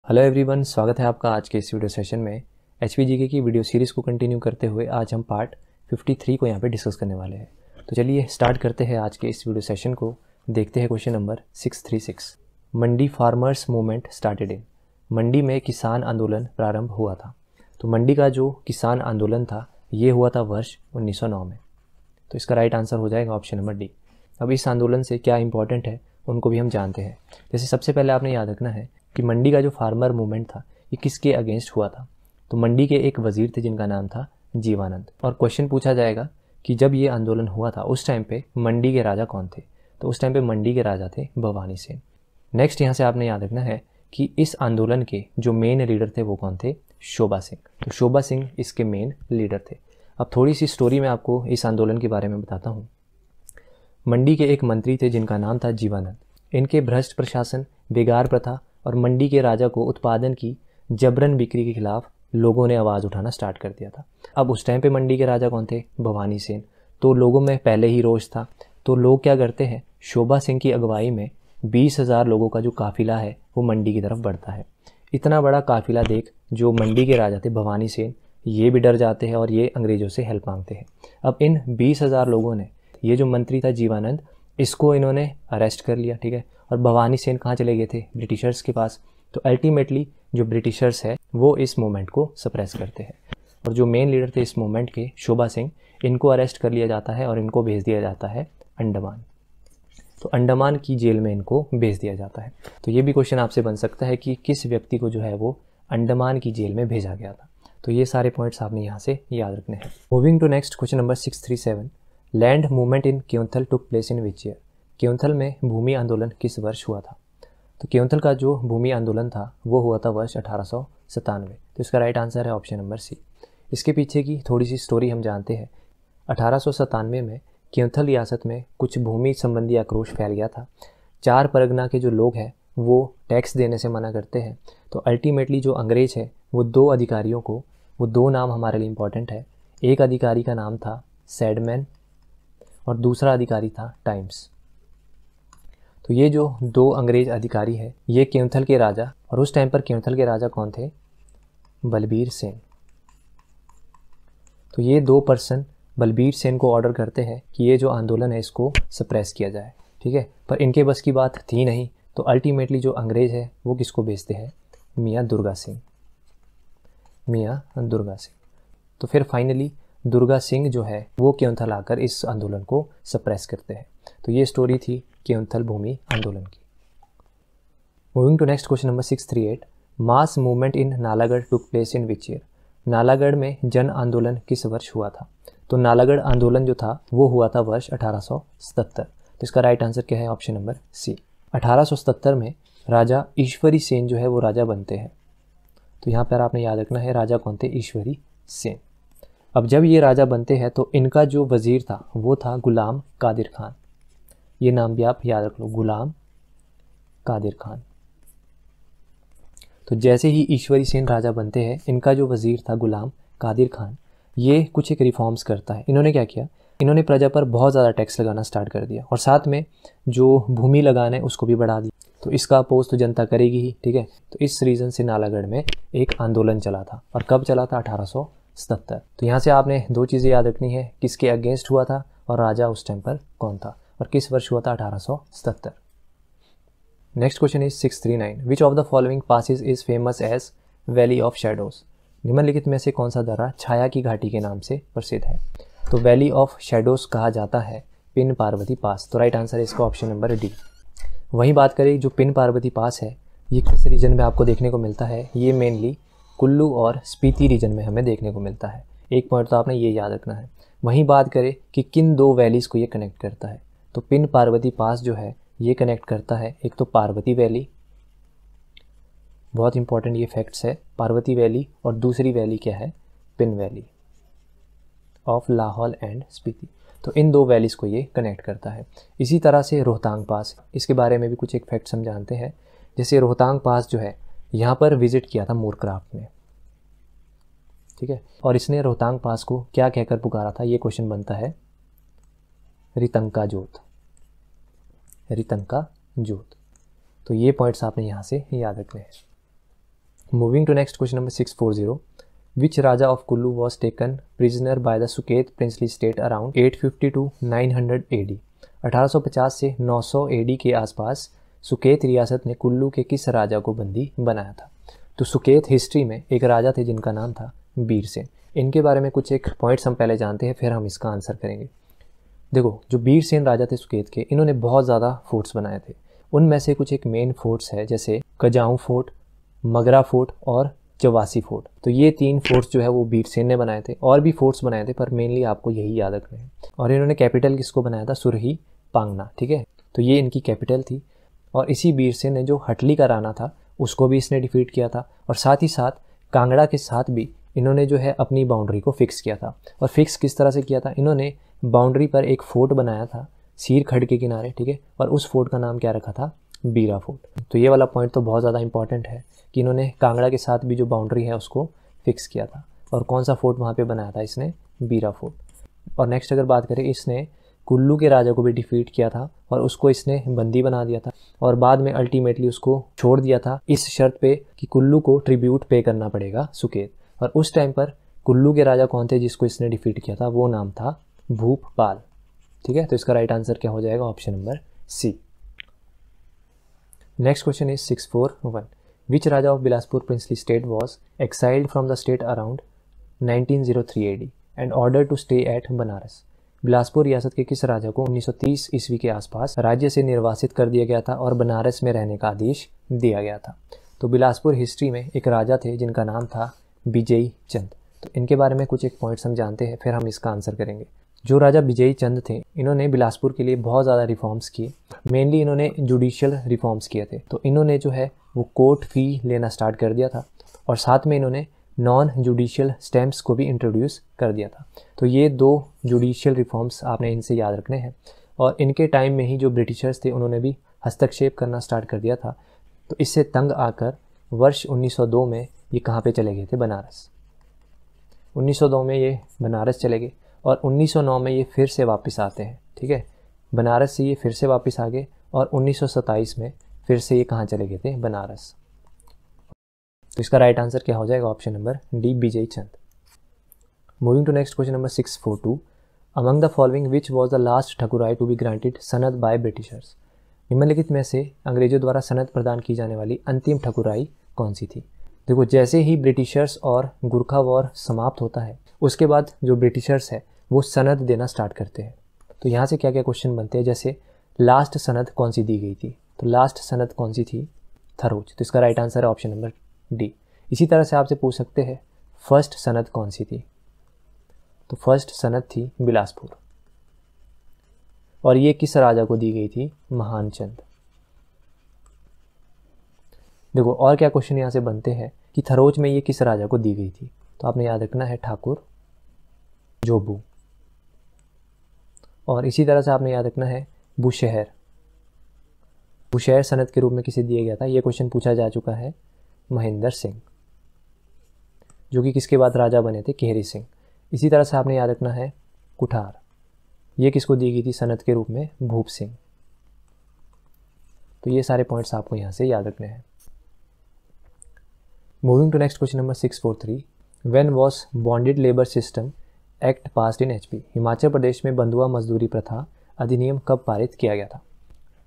Hello everyone, स्वागत है आपका आज के इस वीडियो सेशन में। HPGK की वीडियो सीरीज़ को कंटिन्यू करते हुए आज हम पार्ट 53 को यहाँ पे डिस्कस करने वाले हैं। तो चलिए स्टार्ट करते हैं आज के इस वीडियो सेशन को। देखते हैं question number 636। Mandi farmers movement started in. Mandi में किसान आंदोलन प्रारंभ हुआ था। तो मंडी का जो किसान आंदोलन था ये हुआ था वर्ष 1909 में। तो इसका राइट आंसर हो जाएगा ऑप्शन नंबर डी। अब इस आंदोलन से क्या इंपॉर्टेंट है उनको भी हम जानते हैं। जैसे सबसे पहले आपने याद रखना है कि मंडी का जो फार्मर मूवमेंट था ये किसके अगेंस्ट हुआ था। तो मंडी के एक वजीर थे जिनका नाम था जीवानंद। और क्वेश्चन पूछा जाएगा कि जब ये आंदोलन हुआ था उस टाइम पे मंडी के राजा कौन थे। तो उस टाइम पे मंडी के राजा थे भवानी सेन। नेक्स्ट यहाँ से आपने याद रखना है कि इस आंदोलन के जो मेन लीडर थे वो कौन थे, शोभा सिंह। तो शोभा सिंह इसके मेन लीडर थे। अब थोड़ी सी स्टोरी मैं आपको इस आंदोलन के बारे में बताता हूँ। मंडी के एक मंत्री थे जिनका नाम था जीवानंद। इनके भ्रष्ट प्रशासन, बेगार प्रथा और मंडी के राजा को उत्पादन की जबरन बिक्री के खिलाफ लोगों ने आवाज़ उठाना स्टार्ट कर दिया था। अब उस टाइम पे मंडी के राजा कौन थे, भवानी सेन। तो लोगों में पहले ही रोष था। तो लोग क्या करते हैं, शोभा सिंह की अगुवाई में 20,000 लोगों का जो काफिला है वो मंडी की तरफ बढ़ता है। इतना बड़ा काफिला देख जो मंडी के राजा थे भवानी सेन ये भी डर जाते हैं और ये अंग्रेज़ों से हेल्प मांगते हैं। अब इन 20,000 लोगों ने ये जो मंत्री था जीवानंद इसको इन्होंने अरेस्ट कर लिया, ठीक है। और भवानी सेन कहाँ चले गए थे, ब्रिटिशर्स के पास। तो अल्टीमेटली जो ब्रिटिशर्स है वो इस मूवमेंट को सप्रेस करते हैं और जो मेन लीडर थे इस मूवमेंट के, शोभा सिंह, इनको अरेस्ट कर लिया जाता है और इनको भेज दिया जाता है अंडमान। तो अंडमान की जेल में इनको भेज दिया जाता है। तो ये भी क्वेश्चन आपसे बन सकता है कि किस व्यक्ति को जो है वो अंडमान की जेल में भेजा गया था। तो ये सारे पॉइंट्स आपने यहाँ से याद रखने हैं। Moving to next question number 637। Land movement in Kyonthal took place in which year. Kyonthal में भूमि आंदोलन किस वर्ष हुआ था। तो क्योंथल का जो भूमि आंदोलन था वो हुआ था वर्ष 1897। तो इसका राइट आंसर है ऑप्शन नंबर सी। इसके पीछे की थोड़ी सी स्टोरी हम जानते हैं। 1897 में क्योंथल रियासत में कुछ भूमि संबंधी आक्रोश फैल गया था। 4 परगना के जो लोग हैं वो टैक्स देने से मना करते हैं। तो अल्टीमेटली जो अंग्रेज है वो 2 अधिकारियों को, वो 2 नाम हमारे लिए इंपॉर्टेंट है। एक अधिकारी का नाम था सैडमैन और दूसरा अधिकारी था टाइम्स। तो ये जो 2 अंग्रेज अधिकारी है ये क्योंथल के राजा, और उस टाइम पर क्योंथल के राजा कौन थे, बलबीर सेन। तो ये 2 पर्सन बलबीर सेन को ऑर्डर करते हैं कि ये जो आंदोलन है इसको सप्रेस किया जाए, ठीक है। पर इनके बस की बात थी नहीं। तो अल्टीमेटली जो अंग्रेज है वो किसको भेजते हैं, मियाँ दुर्गा सिंह। मियाँ दुर्गा सिंह। तो फिर फाइनली दुर्गा सिंह जो है वो क्योंथल आकर इस आंदोलन को सप्रेस करते हैं। तो ये स्टोरी थी क्योंथल भूमि आंदोलन की। Moving to next question number 638। Mass movement in Nalagarh took place in which year. Nalagarh में जन आंदोलन किस वर्ष हुआ था। तो नालागढ़ आंदोलन जो था वो हुआ था वर्ष 1877। तो इसका राइट आंसर क्या है, ऑप्शन नंबर सी। 1877 में राजा ईश्वरी सेन जो है वो राजा बनते हैं। तो यहाँ पर आपने याद रखना है राजा कौन थे, ईश्वरी सेन। अब जब ये राजा बनते हैं तो इनका जो वजीर था वो था गुलाम कादिर खान। ये नाम भी आप याद रख लो, गुलाम कादिर खान। तो जैसे ही ईश्वरी सेन राजा बनते हैं इनका जो वजीर था गुलाम कादिर खान ये कुछ एक रिफॉर्म्स करता है। इन्होंने क्या किया, इन्होंने प्रजा पर बहुत ज़्यादा टैक्स लगाना स्टार्ट कर दिया और साथ में जो भूमि लगाना है उसको भी बढ़ा दिया। तो इसका अपोज तो जनता करेगी ही, ठीक है। तो इस रीज़न से नालागढ़ में एक आंदोलन चला था। और कब चला था, 1877। तो यहाँ से आपने 2 चीज़ें याद रखनी है, किसके अगेंस्ट हुआ था और राजा उस टाइम पर कौन था और किस वर्ष हुआ था, 1877। Next question is 639। Which of the following passes is famous as valley of shadows. निम्नलिखित में से कौन सा दर्रा छाया की घाटी के नाम से प्रसिद्ध है। तो वैली ऑफ शैडोज कहा जाता है पिन पार्वती पास। तो राइट आंसर है इसका ऑप्शन नंबर डी। वहीं बात करें जो पिन पार्वती पास है ये किस रीजन में आपको देखने को मिलता है, ये मेनली कुल्लू और स्पीति रीजन में हमें देखने को मिलता है। एक पॉइंट तो आपने ये याद रखना है। वहीं बात करें कि किन 2 वैलीज़ को ये कनेक्ट करता है, तो पिन पार्वती पास जो है ये कनेक्ट करता है एक तो पार्वती वैली, बहुत इंपॉर्टेंट ये फैक्ट्स है, पार्वती वैली, और दूसरी वैली क्या है, pin valley of Lahaul and Spiti. तो इन 2 वैलीज़ को ये कनेक्ट करता है। इसी तरह से रोहतांग पास, इसके बारे में भी कुछ एक फैक्ट्स हम जानते हैं। जैसे रोहतांग पास जो है यहाँ पर विजिट किया था मूरक्राफ्ट ने, ठीक है। और इसने रोहतांग पास को क्या कहकर पुकारा था, ये क्वेश्चन बनता है, रितंका जोत। रितंका जोत। तो ये पॉइंट्स आपने यहाँ से याद रखने हैं। Moving to next question number 640, which raja of Kullu was taken prisoner by the Suket princely state around 850 to 900 AD। 1850 से 900 AD के आसपास सुकेत रियासत ने कुल्लू के किस राजा को बंदी बनाया था? तो सुकेत हिस्ट्री में एक राजा थे जिनका नाम था बीरसेन। इनके बारे में कुछ एक पॉइंट्स हम पहले जानते हैं, फिर हम इसका आंसर करेंगे। देखो, जो बीरसेन राजा थे सुकेत के, इन्होंने बहुत ज़्यादा फोर्ट्स बनाए थे। उनमें से कुछ एक मेन फोर्ट्स है, जैसे कजाऊ फोर्ट, मगरा फोर्ट और चवासी फोर्ट। तो ये 3 फोर्ट्स जो है वो बीरसेन ने बनाए थे। और भी फोर्ट्स बनाए थे, पर मेनली आपको यही याद रखने हैं। और इन्होंने कैपिटल किसको बनाया था? सुरही पांगना, ठीक है। तो ये इनकी कैपिटल थी। और इसी बीरसेन ने जो हटली का राणा था उसको भी इसने डिफीट किया था। और साथ ही साथ कांगड़ा के साथ भी इन्होंने जो है अपनी बाउंड्री को फिक्स किया था। और फिक्स किस तरह से किया था? इन्होंने बाउंड्री पर एक फोर्ट बनाया था सीर खड़ के किनारे, ठीक है। और उस फोर्ट का नाम क्या रखा था? बीरा फोर्ट। तो ये वाला पॉइंट तो बहुत ज़्यादा इंपॉर्टेंट है कि इन्होंने कांगड़ा के साथ भी जो बाउंड्री है उसको फिक्स किया था। और कौन सा फोर्ट वहाँ पे बनाया था इसने? बीरा फोर्ट। और नेक्स्ट अगर बात करें, इसने कुल्लू के राजा को भी डिफीट किया था और उसको इसने बंदी बना दिया था। और बाद में अल्टीमेटली उसको छोड़ दिया था इस शर्त पे कि कुल्लू को ट्रिब्यूट पे करना पड़ेगा सुकेत। और उस टाइम पर कुल्लू के राजा कौन थे जिसको इसने डिफीट किया था? वो नाम था भूपाल, ठीक है। तो इसका राइट आंसर क्या हो जाएगा? Option number C. Next question is 641, which raja of Bilaspur princely state was exiled from the state around 1903 AD and order to stay at Banaras. Bilaspur रियासत के किस राजा को 1930 ईस्वी के आसपास राज्य से निर्वासित कर दिया गया था और बनारस में रहने का आदेश दिया गया था? तो बिलासपुर हिस्ट्री में एक राजा थे जिनका नाम था विजयी चंद। तो इनके बारे में कुछ एक पॉइंट्स हम जानते हैं, फिर हम इसका आंसर करेंगे। जो राजा विजयी चंद थे, इन्होंने बिलासपुर के लिए बहुत ज़्यादा रिफॉर्म्स किए। मेनली इन्होंने जुडिशियल रिफॉर्म्स किए थे। तो इन्होंने जो है वो कोर्ट फ़ी लेना स्टार्ट कर दिया था और साथ में इन्होंने नॉन जुडिशियल स्टैम्प्स को भी इंट्रोड्यूस कर दिया था। तो ये 2 जुडिशियल रिफॉर्म्स आपने इनसे याद रखने हैं। और इनके टाइम में ही जो ब्रिटिशर्स थे उन्होंने भी हस्तक्षेप करना स्टार्ट कर दिया था। तो इससे तंग आकर वर्ष 1902 में ये कहाँ पे चले गए थे? बनारस। 1902 में ये बनारस चले गए और 1909 में ये फिर से वापस आते हैं, ठीक है। बनारस से ये फिर से वापस आ गए और 1927 में फिर से ये कहाँ चले गए थे? बनारस। तो इसका राइट आंसर क्या हो जाएगा? Option number D, Vijayi Chand. Moving to next question number 642, among the following which was the last Thakurai to be granted sanad by Britishers. निम्नलिखित में से अंग्रेजों द्वारा सनद प्रदान की जाने वाली अंतिम ठकुराई कौन सी थी? देखो, जैसे ही ब्रिटिशर्स और गुरखा वॉर समाप्त होता है उसके बाद जो ब्रिटिशर्स है वो सनद देना स्टार्ट करते हैं। तो यहाँ से क्या क्या क्वेश्चन बनते हैं, जैसे लास्ट सनद कौन सी दी गई थी? तो लास्ट सनद कौन सी थी? थरोज। तो इसका राइट आंसर है ऑप्शन नंबर डी। इसी तरह से आपसे पूछ सकते हैं फर्स्ट सनद कौन सी थी? तो फर्स्ट सनद थी बिलासपुर। और ये किस राजा को दी गई थी? महान चंद। देखो, और क्या क्वेश्चन यहाँ से बनते हैं कि थरोज में ये किस राजा को दी गई थी? तो आपने याद रखना है ठाकुर जोबू। और इसी तरह से आपने याद रखना है बुशहर। बुशहर सनद के रूप में किसे दिया गया था? ये क्वेश्चन पूछा जा चुका है महेंद्र सिंह, जो कि किसके बाद राजा बने थे? केहरी सिंह। इसी तरह से आपने याद रखना है कुठार। ये किसको दी गई थी सनद के रूप में? भूप सिंह। तो ये सारे पॉइंट्स आपको यहाँ से याद रखने हैं। Moving to next question number 643, when was bonded labour system act passed in HP। Himachal Pradesh में बंधुआ मजदूरी प्रथा अधिनियम कब पारित किया गया था?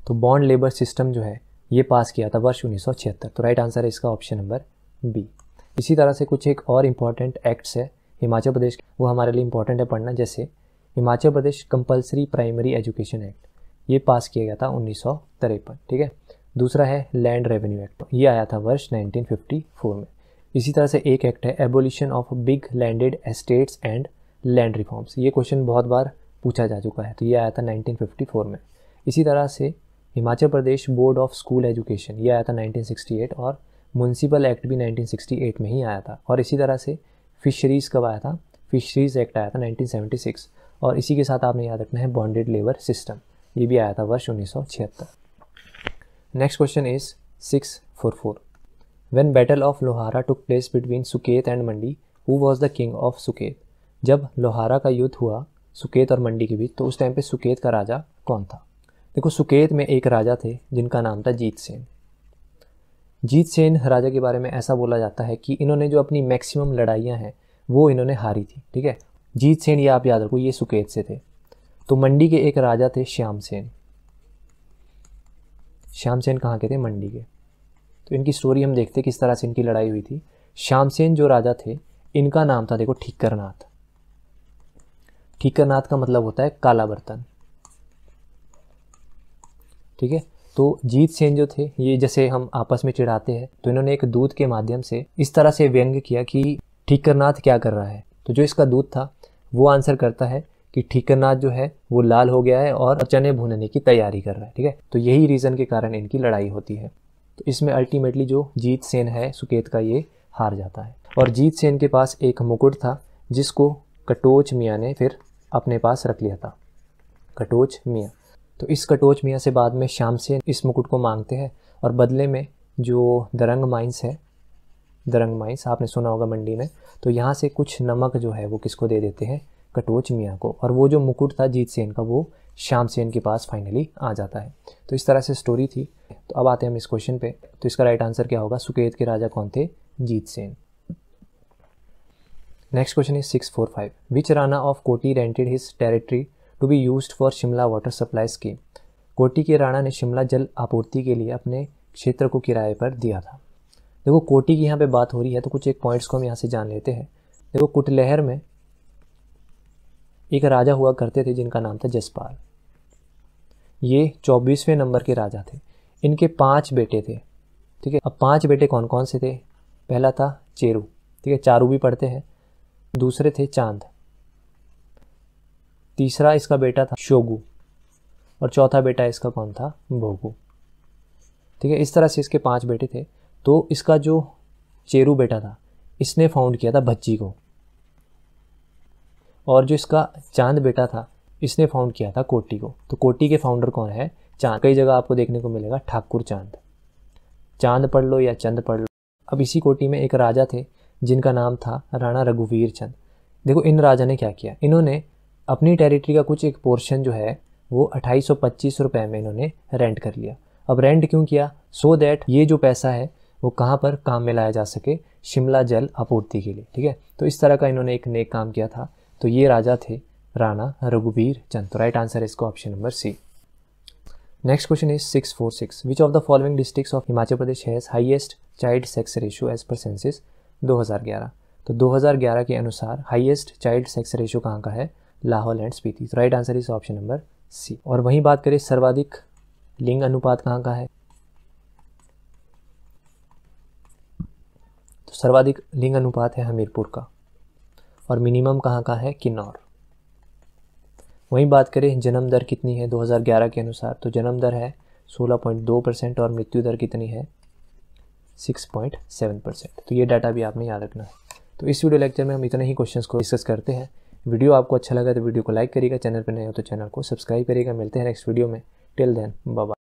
तो बॉन्ड लेबर सिस्टम जो है ये पास किया था वर्ष 1976। तो राइट आंसर है इसका ऑप्शन नंबर बी। इसी तरह से कुछ एक और इम्पॉर्टेंट एक्ट्स है हिमाचल प्रदेश, वो हमारे लिए इम्पॉर्टेंट है पढ़ना। जैसे Himachal Pradesh compulsory primary education act, ये पास किया गया था 1953, ठीक है। दूसरा है लैंड रेवेन्यू एक्ट, ये आया था वर्ष 1954 में। इसी तरह से एक एक्ट है abolition of big landed estates and land reforms, ये क्वेश्चन बहुत बार पूछा जा चुका है, तो ये आया था 1954 में। इसी तरह से Himachal Pradesh board of school education, ये आया था 1968 और म्यूनसिपल एक्ट भी 1968 में ही आया था। और इसी तरह से फिशरीज़ कब आया था? फिशरीज़ एक्ट आया था 1976। और इसी के साथ आपने याद रखना है बॉन्डेड लेबर सिस्टम, ये भी आया था वर्ष 1976। Next question is 644, when battle of Lohara took place between Suket and Mandi, who was the king of Suket. जब लोहारा का युद्ध हुआ सुकेत और मंडी के बीच, तो उस टाइम पे सुकेत का राजा कौन था? देखो, सुकेत में एक राजा थे जिनका नाम था जीत सेन। जीत सेन राजा के बारे में ऐसा बोला जाता है कि इन्होंने जो अपनी मैक्सिमम लड़ाइयाँ हैं वो इन्होंने हारी थी। ठीक है, जीत सेन ये आप याद रखो, ये सुकेत से थे। तो मंडी के एक राजा थे श्याम सेन। श्याम सेन कहाँ के थे? मंडी के। तो इनकी स्टोरी हम देखते किस तरह से इनकी लड़ाई हुई थी। श्याम सेन जो राजा थे, इनका नाम था देखो ठीकरनाथ। ठीकरनाथ का मतलब होता है काला बर्तन। ठीक है, तो जीत सेन जो थे, ये जैसे हम आपस में चिढ़ाते हैं, तो इन्होंने एक दूत के माध्यम से इस तरह से व्यंग्य किया कि ठीकरनाथ क्या कर रहा है। तो जो इसका दूत था वो आंसर करता है कि ठीकरनाथ जो है वो लाल हो गया है और चने भूनने की तैयारी कर रहा है। ठीक है, तो यही रीज़न के कारण इनकी लड़ाई होती है। तो इसमें अल्टीमेटली जो जीत सेन है सुकेत का, ये हार जाता है। और जीत सेन के पास एक मुकुट था जिसको कटोच मियाँ ने फिर अपने पास रख लिया था। कटोच मियाँ। तो इस कटोच मियाँ से बाद में श्याम सेन इस मुकुट को मांगते हैं और बदले में जो दरंग माइंस है, दरंग माइंस आपने सुना होगा मंडी में, तो यहाँ से कुछ नमक जो है वो किसको दे देते हैं? कटोच मियाँ को। और वो जो मुकुट था जीत सेन का वो श्याम सेन के पास फाइनली आ जाता है। तो इस तरह से स्टोरी थी। तो अब आते हैं हम इस क्वेश्चन पे। तो इसका राइट आंसर क्या होगा? सुकेत के राजा कौन थे? Jit Sen. Next question is 645। Which Rana of Koti rented his territory to be used for Shimla water supply scheme? Koti के राणा ने शिमला जल आपूर्ति के लिए अपने क्षेत्र को किराए पर दिया था। देखो कोटी की यहाँ पे बात हो रही है, तो कुछ एक पॉइंट्स को हम यहाँ से जान लेते हैं। देखो कुटलहर में एक राजा हुआ करते थे जिनका नाम था जसपाल। ये 24वें नंबर के राजा थे। इनके 5 बेटे थे। ठीक है, अब 5 बेटे कौन कौन से थे? पहला था चेरू। ठीक है, चारू भी पढ़ते हैं। दूसरे थे चांद। तीसरा इसका बेटा था शोगू। और चौथा बेटा इसका कौन था? भोगू। ठीक है, इस तरह से इसके 5 बेटे थे। तो इसका जो चेरू बेटा था, इसने फाउंड किया था भज्जी को। और जो इसका चांद बेटा था, इसने फाउंड किया था कोटी को। तो कोटी के फाउंडर कौन है? चांद। कई जगह आपको देखने को मिलेगा ठाकुर चांद। चांद पढ़ लो या चंद पढ़ लो। अब इसी कोटी में एक राजा थे जिनका नाम था राणा रघुवीर चंद। देखो इन राजा ने क्या किया, इन्होंने अपनी टेरिटरी का कुछ एक पोर्शन जो है वो 2825 रुपये में इन्होंने रेंट कर लिया। अब रेंट क्यों किया? सो दैट ये जो पैसा है वो कहाँ पर काम में लाया जा सके? शिमला जल आपूर्ति के लिए। ठीक है, तो इस तरह का इन्होंने एक नेक काम किया था। तो ये राजा थे राणा रघुवीर चंद। तो राइट आंसर है इसका option number C. Next question is 646। Which of the following districts of Himachal Pradesh has highest child sex ratio as per census 2011? तो 2011 के अनुसार हाईएस्ट चाइल्ड सेक्स रेशियो कहाँ का है? लाहौल एंड स्पीति। तो right answer is option number C. और वहीं बात करें सर्वाधिक लिंग अनुपात कहाँ का है? तो सर्वाधिक लिंग अनुपात है हमीरपुर का। और मिनिमम कहाँ का है? किन्नौर। वहीं बात करें जन्म दर कितनी है 2011 के अनुसार? तो जन्म दर है 16.2% और मृत्यु दर कितनी है? 6.7%। तो ये डाटा भी आपने याद रखना है। तो इस वीडियो लेक्चर में हम इतने ही क्वेश्चंस को डिस्कस करते हैं। वीडियो आपको अच्छा लगा तो वीडियो को लाइक करिएगा, चैनल पर नए हो तो चैनल को सब्सक्राइब करिएगा। मिलते हैं नेक्स्ट वीडियो में। Till then bye bye.